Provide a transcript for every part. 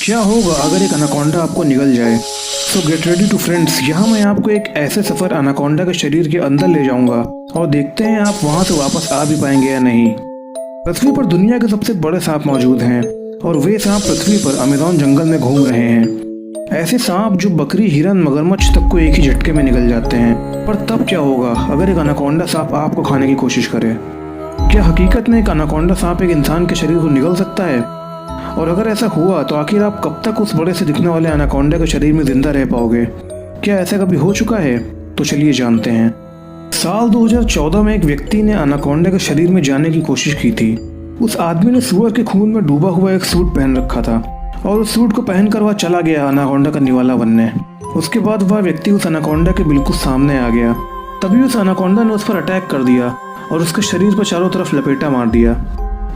क्या होगा अगर एक अनाकोंडा आपको निगल जाए? So get ready to friends, यहाँ मैं आपको एक ऐसे सफ़र अनाकोंडा के शरीर के अंदर ले जाऊंगा और देखते हैं आप वहाँ से वापस आ भी पाएंगे या नहीं। पृथ्वी पर दुनिया के सबसे बड़े सांप मौजूद हैं और वे सांप पृथ्वी पर अमेज़न जंगल में घूम रहे हैं। ऐसे सांप जो बकरी, हिरन, मगरमच्छ तक को एक ही झटके में निगल जाते हैं। पर तब क्या होगा अगर एक अनाकोंडा सांप आपको खाने की कोशिश करे? क्या हकीकत में एक अनाकोंडा सांप एक इंसान के शरीर को निगल सकता है? और अगर ऐसा हुआ तो आखिर आप कब तक उस बड़े से दिखने वाले अनाकोंडा के शरीर में जिंदा रह पाओगे? क्या ऐसा कभी हो चुका है? तो चलिए जानते हैं। साल 2014 में एक व्यक्ति ने अनाकोंडा के शरीर में जाने की कोशिश की थी। उस आदमी ने सुअर के खून में डूबा हुआ एक सूट पहन रखा था और उस सूट को पहनकर वह चला गया अनाकोंडा का निवाला बनने। उसके बाद वह व्यक्ति उस अनाकोंडा के बिल्कुल सामने आ गया। तभी उस अनाकोंडा ने उस पर अटैक कर दिया और उसके शरीर पर चारों तरफ लपेटा मार दिया।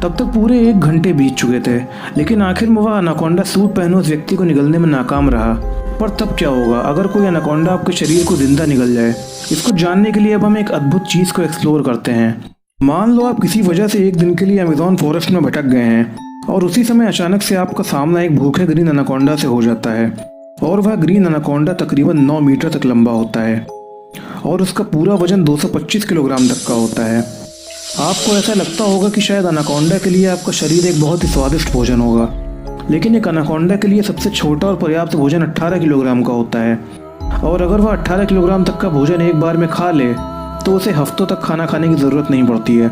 तब तक पूरे 1 घंटे बीत चुके थे, लेकिन आखिर में वह अनाकोंडा सूट पहने उस व्यक्ति को निगलने में नाकाम रहा। पर तब क्या होगा अगर कोई अनाकोंडा आपके शरीर को जिंदा निगल जाए? इसको जानने के लिए अब हम एक अद्भुत चीज़ को एक्सप्लोर करते हैं। मान लो आप किसी वजह से 1 दिन के लिए अमेज़न फॉरेस्ट में भटक गए हैं और उसी समय अचानक से आपका सामना एक भूखे ग्रीन अनाकोंडा से हो जाता है और वह ग्रीन अनाकोंडा तकरीबन 9 मीटर तक लंबा होता है और उसका पूरा वजन 225 किलोग्राम तक का होता है। आपको ऐसा लगता होगा कि शायद अनाकोंडा के लिए आपका शरीर एक बहुत ही स्वादिष्ट भोजन होगा, लेकिन एक अनाकोंडा के लिए सबसे छोटा और पर्याप्त भोजन 18 किलोग्राम का होता है और अगर वह 18 किलोग्राम तक का भोजन एक बार में खा ले तो उसे हफ्तों तक खाना खाने की ज़रूरत नहीं पड़ती है।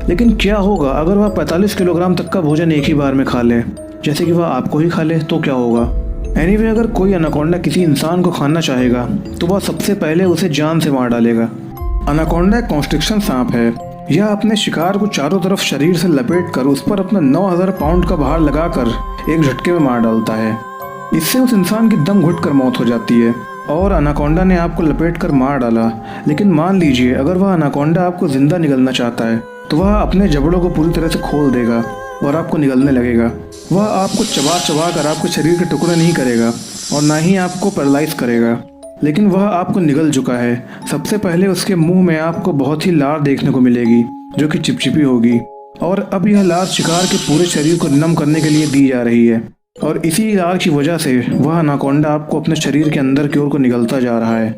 लेकिन क्या होगा अगर वह 45 किलोग्राम तक का भोजन एक ही बार में खा ले, जैसे कि वह आपको ही खा ले, तो क्या होगा? एनीवे, अगर कोई अनाकोंडा किसी इंसान को खाना चाहेगा तो वह सबसे पहले उसे जान से मार डालेगा। अनाकोंडा एक कॉन्स्ट्रिक्शन सांप है। यह अपने शिकार को चारों तरफ शरीर से लपेट कर उस पर अपना 9000 पाउंड का भार लगाकर एक झटके में मार डालता है। इससे उस इंसान की दम घुट कर मौत हो जाती है। और अनाकोंडा ने आपको लपेट कर मार डाला, लेकिन मान लीजिए अगर वह अनाकोंडा आपको जिंदा निगलना चाहता है तो वह अपने जबड़ों को पूरी तरह से खोल देगा और आपको निगलने लगेगा। वह आपको चबा चबा कर आपके शरीर के टुकड़े नहीं करेगा और ना ही आपको पैरालाइज करेगा, लेकिन वह आपको निगल चुका है। सबसे पहले उसके मुंह में आपको बहुत ही लार देखने को मिलेगी जो कि चिपचिपी होगी और अब यह लार शिकार के पूरे शरीर को नम करने के लिए दी जा रही है और इसी लार की वजह से वह अनाकोंडा आपको अपने शरीर के अंदर की ओर को निगलता जा रहा है।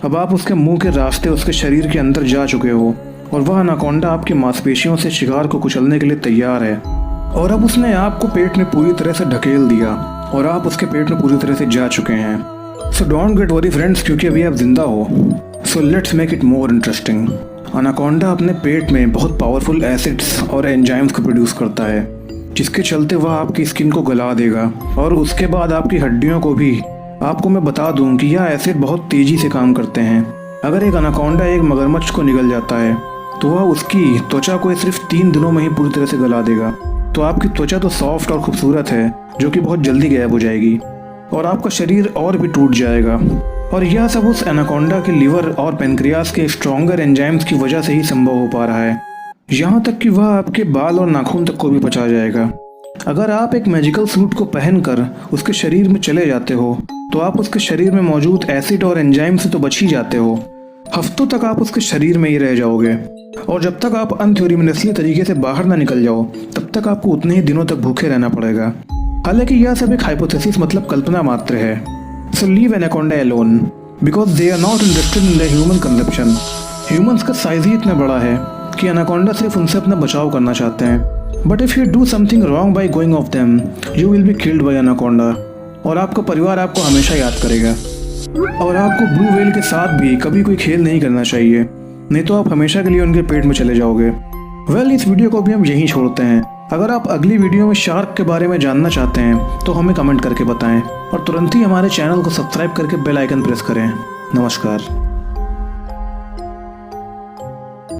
अब आप उसके मुंह के रास्ते उसके शरीर के अंदर जा चुके हो और वह अनाकोंडा आपकी मांसपेशियों से शिकार को कुचलने के लिए तैयार है और अब उसने आपको पेट में पूरी तरह से ढकेल दिया और आप उसके पेट में पूरी तरह से जा चुके हैं। So don't get worry friends, क्योंकि अभी आप जिंदा हो। So let's make it more interesting. Anaconda अपने पेट में बहुत पावरफुल एसिड्स और एंजाइम्स को प्रोड्यूस करता है, जिसके चलते वह आपकी स्किन को गला देगा और उसके बाद आपकी हड्डियों को भी। आपको मैं बता दूं कि यह एसिड बहुत तेज़ी से काम करते हैं। अगर एक अनाकोंडा एक मगरमच्छ को निगल जाता है तो वह उसकी त्वचा को सिर्फ 3 दिनों में ही पूरी तरह से गला देगा। तो आपकी त्वचा तो सॉफ्ट और खूबसूरत है जो कि बहुत जल्दी गायब हो जाएगी और आपका शरीर और भी टूट जाएगा। और यह सब उस एनाकोंडा के लिवर और पेनक्रियास के स्ट्रॉन्गर एंजाइम्स की वजह से ही संभव हो पा रहा है। यहाँ तक कि वह आपके बाल और नाखून तक को भी पचा जाएगा। अगर आप एक मैजिकल सूट को पहनकर उसके शरीर में चले जाते हो तो आप उसके शरीर में मौजूद एसिड और एंजाइम से तो बच ही जाते हो, हफ्तों तक आप उसके शरीर में ही रह जाओगे और जब तक आप अनथ्योरीमिनसली तरीके से बाहर ना निकल जाओ तब तक आपको उतने ही दिनों तक भूखे रहना पड़ेगा। हालांकि यह सब एक हाइपोथेसिस मतलब कल्पना मात्र है। So leave anaconda alone because they are not interested in the human consumption. Humans का साइज ही इतना बड़ा है कि एनाकोंडा सिर्फ उनसे अपना बचाव करना चाहते हैं। But if you do something wrong by going of them you will be killed by anaconda और आपका परिवार आपको हमेशा याद करेगा। और आपको ब्लू व्हेल के साथ भी कभी कोई खेल नहीं करना चाहिए, नहीं तो आप हमेशा के लिए उनके पेट में चले जाओगे। वेल, इस वीडियो को भी हम यहीं छोड़ते हैं। अगर आप अगली वीडियो में शार्क के बारे में जानना चाहते हैं तो हमें कमेंट करके बताएं और तुरंत ही हमारे चैनल को सब्सक्राइब करके बेल आइकन प्रेस करें। नमस्कार।